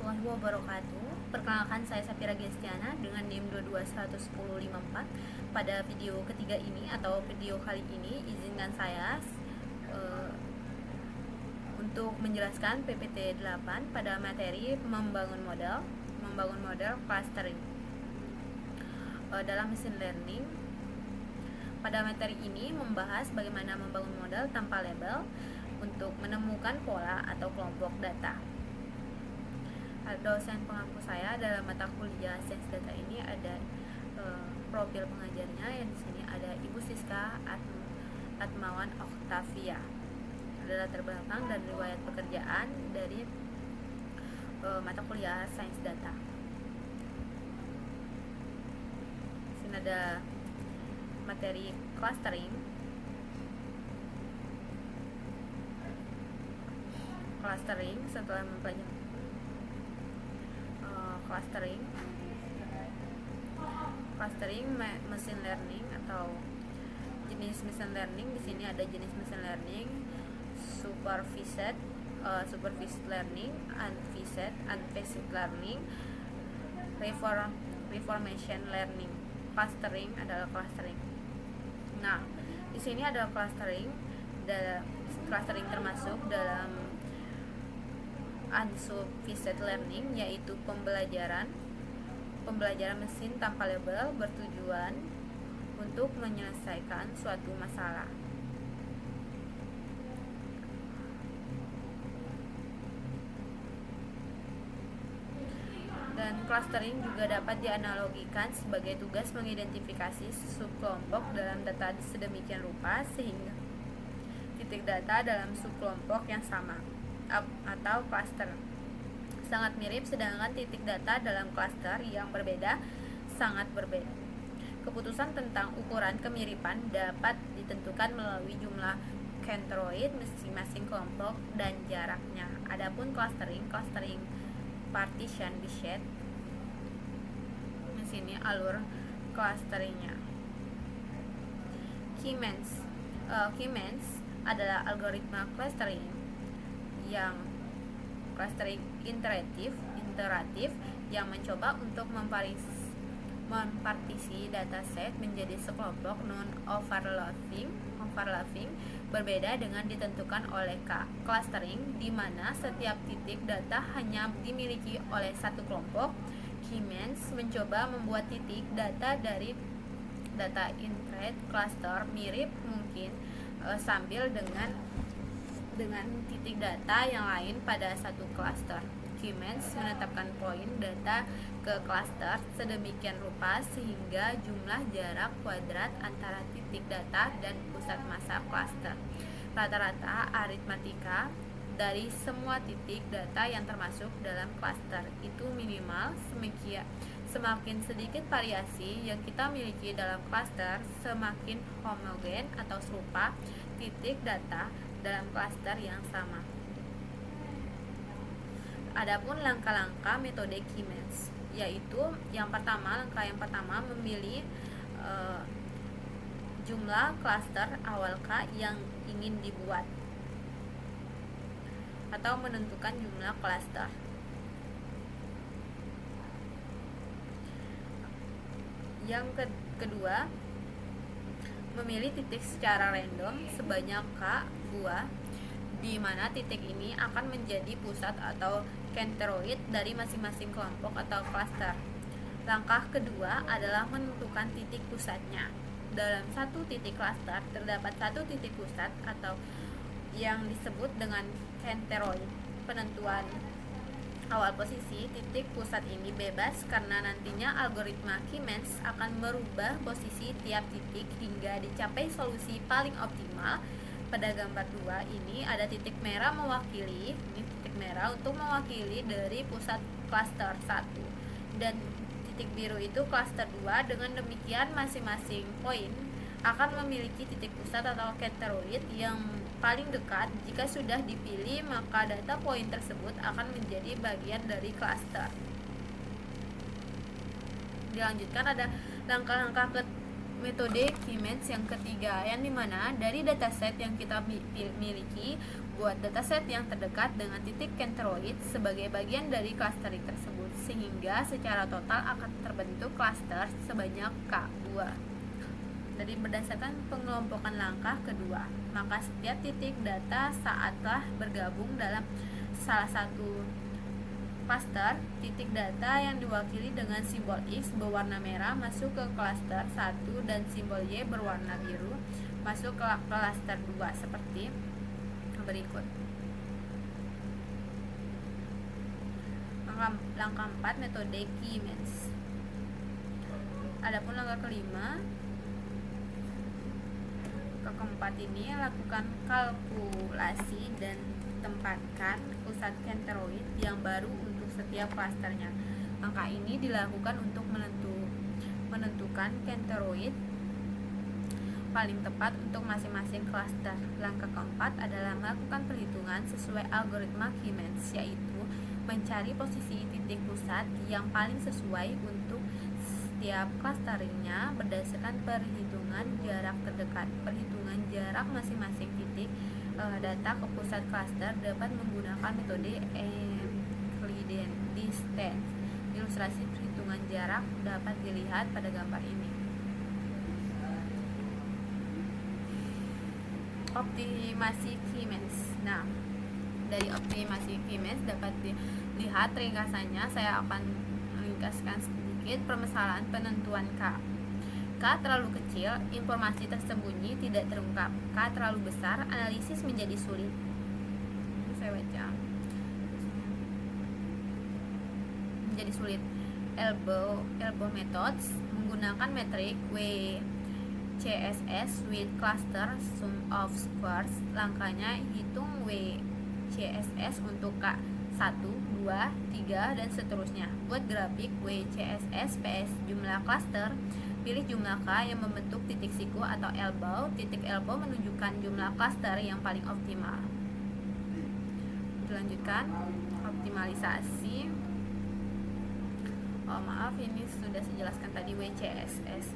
warahmatullahi wabarakatuh. Perkenalkan, saya Safira Gestiana dengan NIM 2211054. Pada video ketiga ini atau video kali ini, izinkan saya untuk menjelaskan PPT 8 pada materi membangun model clustering dalam mesin learning. Pada materi ini membahas bagaimana membangun model tanpa label untuk menemukan pola atau kelompok data. Dosen pengampu saya dalam mata kuliah sains data ini ada profil pengajarnya, yang di sini ada Ibu Siska Atmawan Oktavia. Ada latar belakang dan riwayat pekerjaan dari mata kuliah sains data. Di sini ada materi clustering. Setelah mempelajari clustering machine learning atau jenis machine learning. Di sini ada jenis machine learning: supervised learning, unvised learning, reformation learning. Clustering adalah clustering. Nah, di sini ada clustering termasuk dalam unsupervised learning, yaitu pembelajaran mesin tanpa label bertujuan untuk menyelesaikan suatu masalah. Dan clustering juga dapat dianalogikan sebagai tugas mengidentifikasi subkelompok dalam data sedemikian rupa sehingga titik data dalam subkelompok yang sama atau cluster sangat mirip, sedangkan titik data dalam cluster yang berbeda sangat berbeda. Keputusan tentang ukuran kemiripan dapat ditentukan melalui jumlah centroid masing-masing kelompok dan jaraknya. Adapun clustering partition diset. Di sini alur clusteringnya. K-means adalah algoritma clustering iteratif yang mencoba untuk mempartisi dataset menjadi sekelompok non-overlapping berbeda dengan ditentukan oleh clustering, di mana setiap titik data hanya dimiliki oleh satu kelompok. K-means mencoba membuat titik data dari data intraid cluster mirip mungkin sambil dengan titik data yang lain pada satu cluster. K-means menetapkan poin data ke cluster sedemikian rupa sehingga jumlah jarak kuadrat antara titik data dan pusat massa cluster. Rata-rata aritmatika dari semua titik data yang termasuk dalam cluster itu minimal semakin sedikit variasi yang kita miliki dalam cluster, semakin homogen atau serupa titik data dalam cluster yang sama. Adapun langkah-langkah metode K-means, yaitu langkah yang pertama memilih jumlah cluster awal K yang ingin dibuat atau menentukan jumlah cluster. Yang kedua, memilih titik secara random sebanyak K buah, di mana titik ini akan menjadi pusat atau centroid dari masing-masing kelompok atau cluster. Langkah kedua adalah menentukan titik pusatnya. Dalam satu titik cluster terdapat satu titik pusat atau yang disebut dengan centroid. Penentuan awal posisi titik pusat ini bebas karena nantinya algoritma K-means akan merubah posisi tiap titik hingga dicapai solusi paling optimal. Pada gambar 2 ini ada titik merah untuk mewakili dari pusat cluster 1 dan titik biru itu cluster 2. Dengan demikian masing-masing poin akan memiliki titik pusat atau centroid yang paling dekat. Jika sudah dipilih, maka data poin tersebut akan menjadi bagian dari cluster. Dilanjutkan ada langkah-langkah metode key match yang ketiga, yang dimana dari dataset yang kita miliki, buat dataset yang terdekat dengan titik centroid sebagai bagian dari clustering tersebut, sehingga secara total akan terbentuk cluster sebanyak K2. Dari berdasarkan pengelompokan langkah kedua, maka setiap titik data saat telah bergabung dalam salah satu cluster, titik data yang diwakili dengan simbol X berwarna merah masuk ke cluster 1 dan simbol Y berwarna biru masuk ke cluster 2 seperti berikut. Langkah 4, metode key match. Adapun langkah kelima, keempat ini, lakukan kalkulasi dan tempatkan pusat centroid yang baru untuk setiap klasternya. Langkah ini dilakukan untuk menentukan centroid paling tepat untuk masing-masing klaster. Langkah keempat adalah melakukan perhitungan sesuai algoritma key match, yaitu mencari posisi titik pusat yang paling sesuai untuk setiap clusteringnya berdasarkan perhitungan jarak terdekat. Perhitungan jarak masing-masing titik data ke pusat cluster dapat menggunakan metode Euclidean distance. Ilustrasi perhitungan jarak dapat dilihat pada gambar ini. Optimasi key match. Nah, dari optimasi key match dapat dilihat ringkasannya. Saya akan meringkaskan sedikit permasalahan penentuan K. K terlalu kecil, informasi tersembunyi tidak terungkap. K terlalu besar, analisis menjadi sulit. Saya baca. Menjadi sulit. Elbow methods menggunakan metrik WCSS with cluster sum of squares. Langkahnya hitung WCSS untuk K 1, 2, 3 dan seterusnya. Buat grafik WCSS PS jumlah cluster, pilih jumlah K yang membentuk titik siku atau elbow. Titik elbow menunjukkan jumlah cluster yang paling optimal. Dilanjutkan optimalisasi. Maaf, ini sudah saya jelaskan tadi WCSS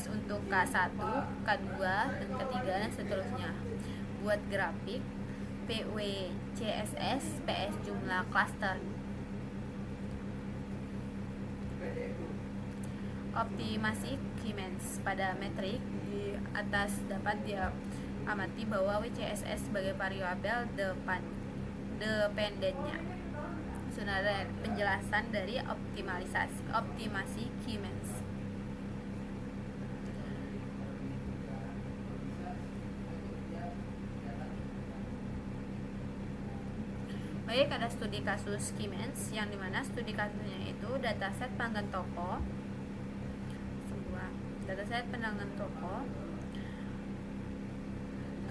untuk K1, K2 dan K3 dan seterusnya. Buat grafik PWCSS PS jumlah cluster. Optimasi key match. Pada metrik di atas dapat diamati bahwa WCSS sebagai variabel dependennya. Sudah ada penjelasan dari optimasi key match. Baik, ada studi kasus key match, yang dimana studi kasusnya itu dataset pelanggan toko, sebuah dataset pelanggan toko.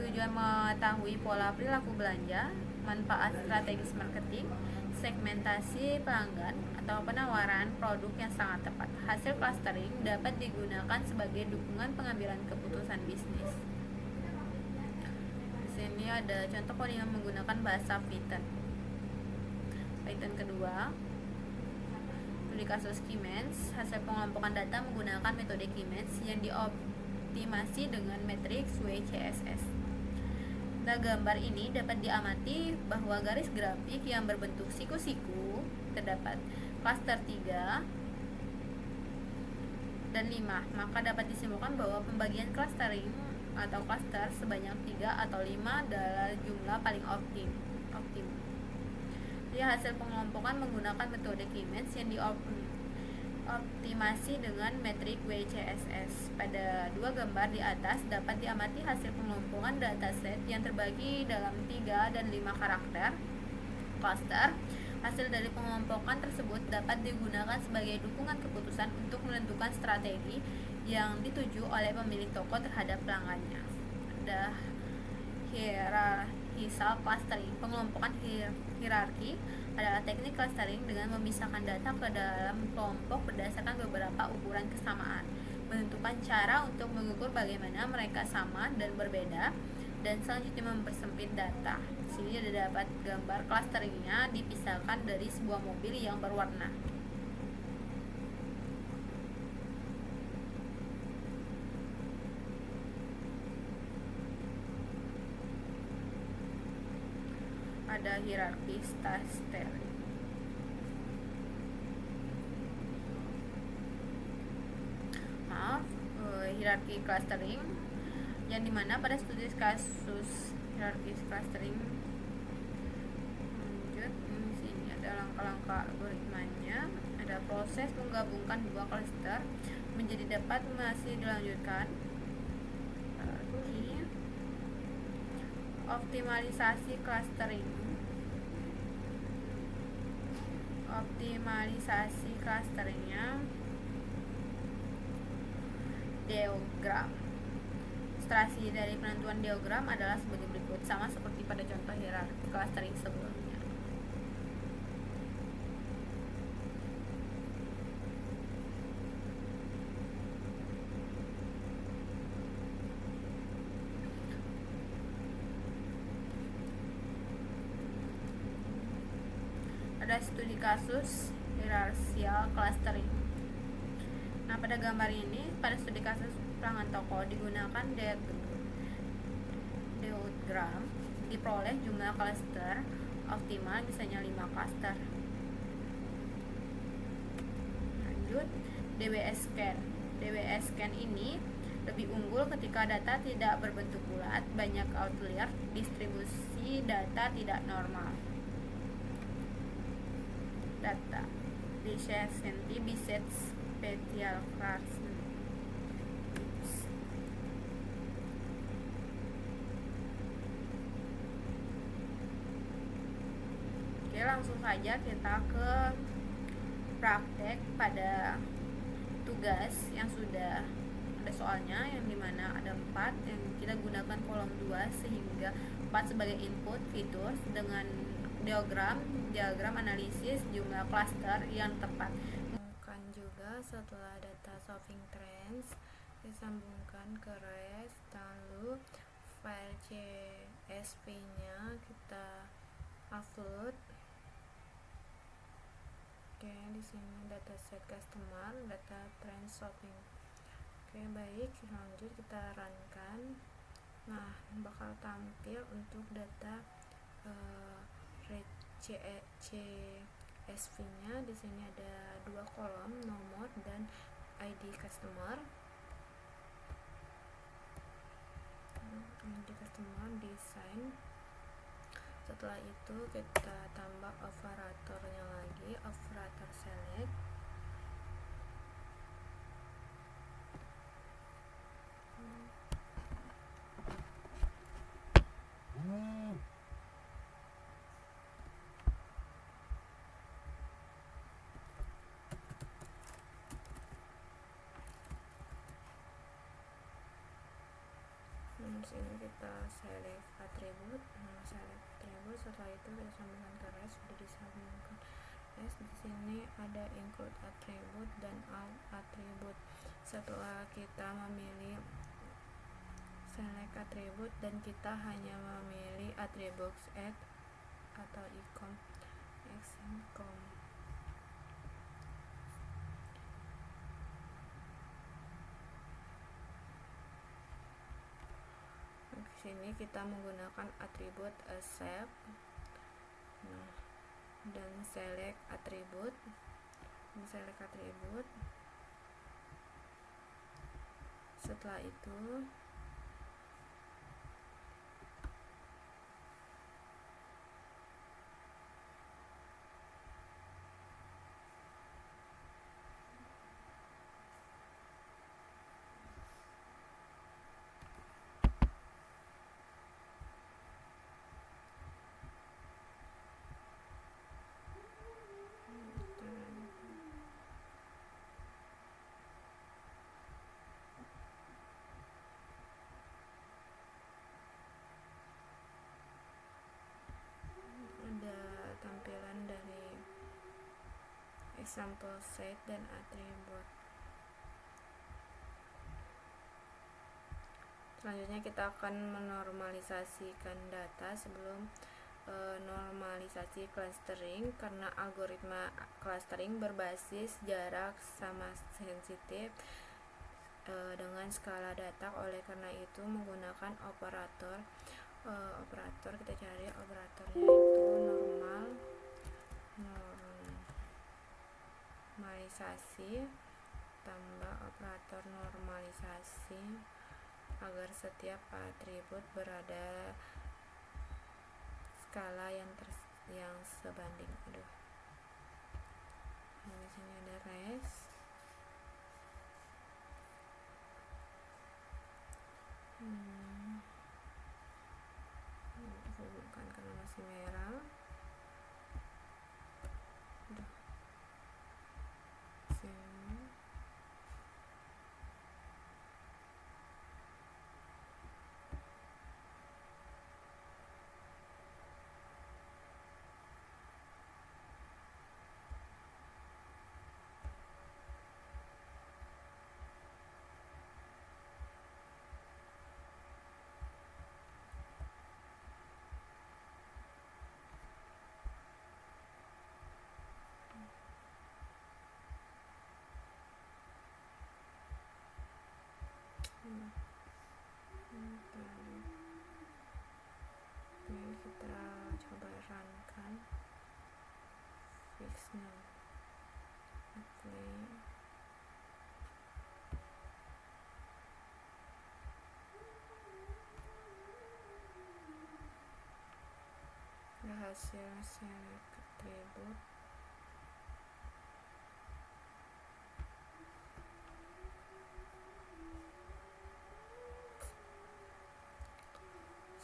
Tujuan mengetahui pola perilaku belanja, manfaat strategis marketing, segmentasi pelanggan, atau penawaran produk yang sangat tepat. Hasil clustering dapat digunakan sebagai dukungan pengambilan keputusan bisnis. Di sini ada contoh codingan menggunakan bahasa Python. Python kedua, studi kasus key match. Hasil pengelompokan data menggunakan metode key match yang dioptimasi dengan matriks WCSS. Pada gambar ini dapat diamati bahwa garis grafik yang berbentuk siku-siku terdapat cluster 3 dan 5. Maka dapat disimpulkan bahwa pembagian clustering atau cluster sebanyak 3 atau 5 adalah jumlah paling optim. Jadi hasil pengelompokan menggunakan metode key match yang dioptimasi dengan metrik WCSS. Pada dua gambar di atas dapat diamati hasil pengelompokan dataset yang terbagi dalam 3 dan 5 karakter cluster. Hasil dari pengelompokan tersebut dapat digunakan sebagai dukungan keputusan untuk menentukan strategi yang dituju oleh pemilik toko terhadap pelanggannya. Ada hierarchical clustering. Pengelompokan hierarki adalah teknik clustering dengan memisahkan data ke dalam kelompok berdasarkan beberapa ukuran kesamaan, menentukan cara untuk mengukur bagaimana mereka sama dan berbeda, dan selanjutnya mempersempit data. Di sini ada dapat gambar clusteringnya dipisahkan dari sebuah mobil yang berwarna. pada hierarki clustering. Hierarki clustering, yang dimana pada studi kasus hierarki clustering, lanjut, sini ada langkah-langkah algoritmanya. Ada proses menggabungkan dua cluster menjadi dapat masih dilanjutkan. Ini optimalisasi clustering. Optimalisasi clusteringnya diagram. Ilustrasi dari penentuan diagram adalah sebagai berikut, sama seperti pada contoh hierarki clustering sebelumnya. Ada studi kasus hierarchical clustering. Nah, pada gambar ini, pada studi kasus pelanggan toko digunakan diagram, diperoleh jumlah cluster optimal misalnya 5 cluster. Lanjut, DWS scan. DWS scan ini lebih unggul ketika data tidak berbentuk bulat, banyak outlier, distribusi data tidak normal. Data Descenti Bisset Spatial Cluster. Oke, langsung saja kita ke praktek pada tugas yang sudah ada soalnya, yang dimana ada 4 yang kita gunakan kolom 2 sehingga 4 sebagai input fitur dengan diagram analisis jumlah cluster yang tepat. Kan juga setelah data solving trends disambungkan ke REST, lalu file CSV nya kita upload. Oke, di sini dataset customer, data trend shopping. Oke, baik, lanjut kita runkan. Nah, bakal tampil untuk data CSV nya. Di sini ada 2 kolom, nomor dan ID customer. ID customer design. Setelah itu kita tambah operatornya lagi, operator select. Sini kita select atribut. Select atribut, setelah itu kita sambungkan ke REST. Sudah disambungkan REST. Di sini ada include atribut dan out atribut. Setelah kita memilih select atribut dan kita hanya memilih atribut add atau icon icon. Sini kita menggunakan atribut accept, dan select atribut. Setelah itu tampilan dari example set dan atribut. Selanjutnya kita akan menormalisasikan data. Sebelum normalisasi clustering, karena algoritma clustering berbasis jarak sama sensitif dengan skala data, oleh karena itu menggunakan operator operator, kita cari operatornya itu normalisasi tambah operator normalisasi agar setiap atribut berada skala yang sebanding. Di sini ada res. Hubungkan karena masih merah. Sini. Kita coba runkan fixnya play. Hasil select attribute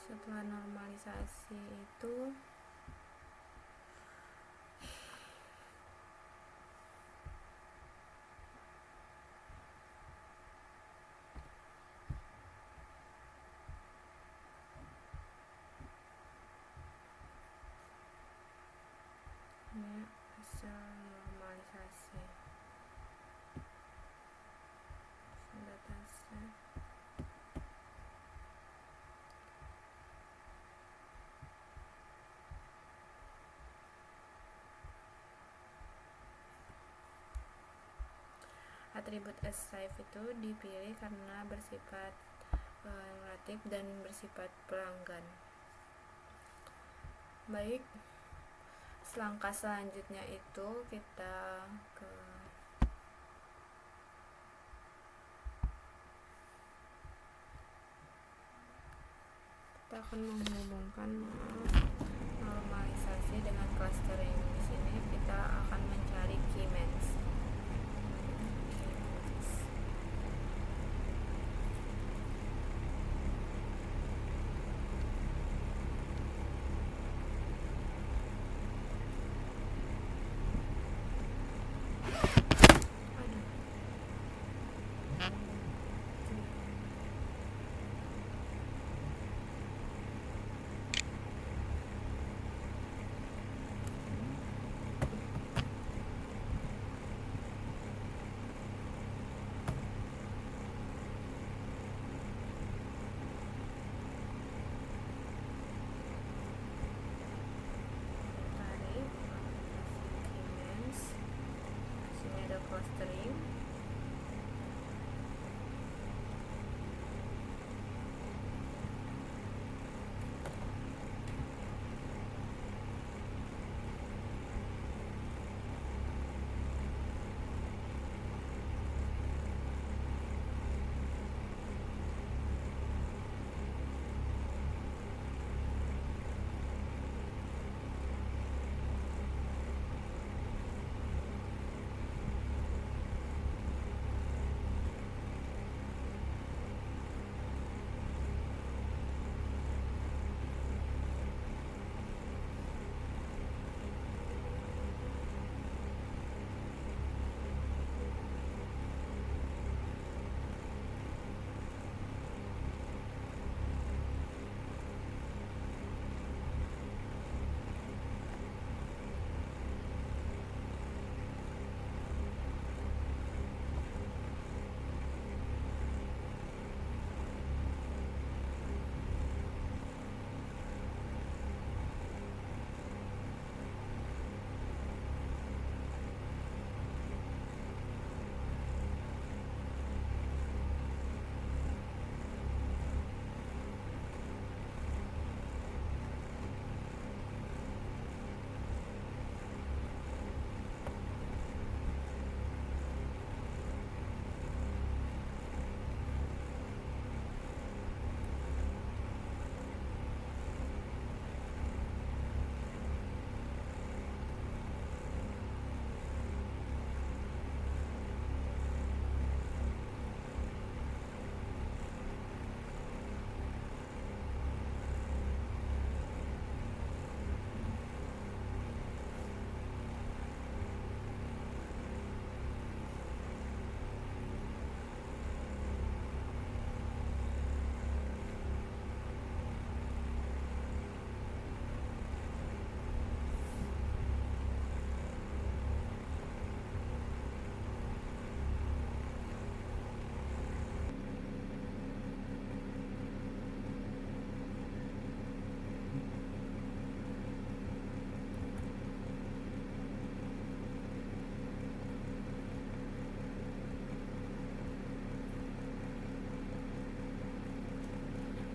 setelah normalisasi itu ini hasil normalisasi dataset. Atribut asSize itu dipilih karena bersifat relatif dan bersifat pelanggan. Baik, langkah selanjutnya itu kita akan menghubungkan normalisasi dengan clustering. Di sini kita akan mencari keymax.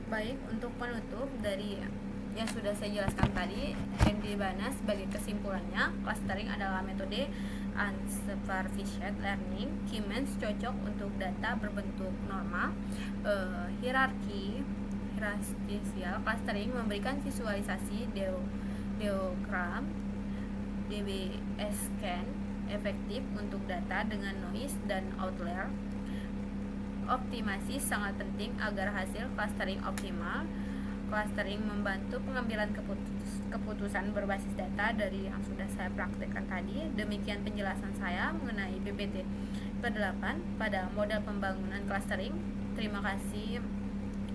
Baik, untuk penutup dari yang sudah saya jelaskan tadi yang dibahas sebagai kesimpulannya, clustering adalah metode unsupervised learning. Key-means cocok untuk data berbentuk normal. Hierarchisial clustering memberikan visualisasi diagram DBS scan efektif untuk data dengan noise dan outlier. Optimasi sangat penting agar hasil clustering optimal. Clustering membantu pengambilan keputusan berbasis data dari yang sudah saya praktekkan tadi. Demikian penjelasan saya mengenai PPT ke-8 pada model pembangunan clustering. Terima kasih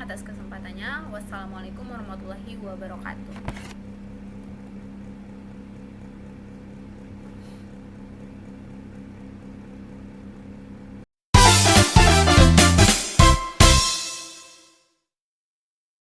atas kesempatannya. Wassalamualaikum warahmatullahi wabarakatuh.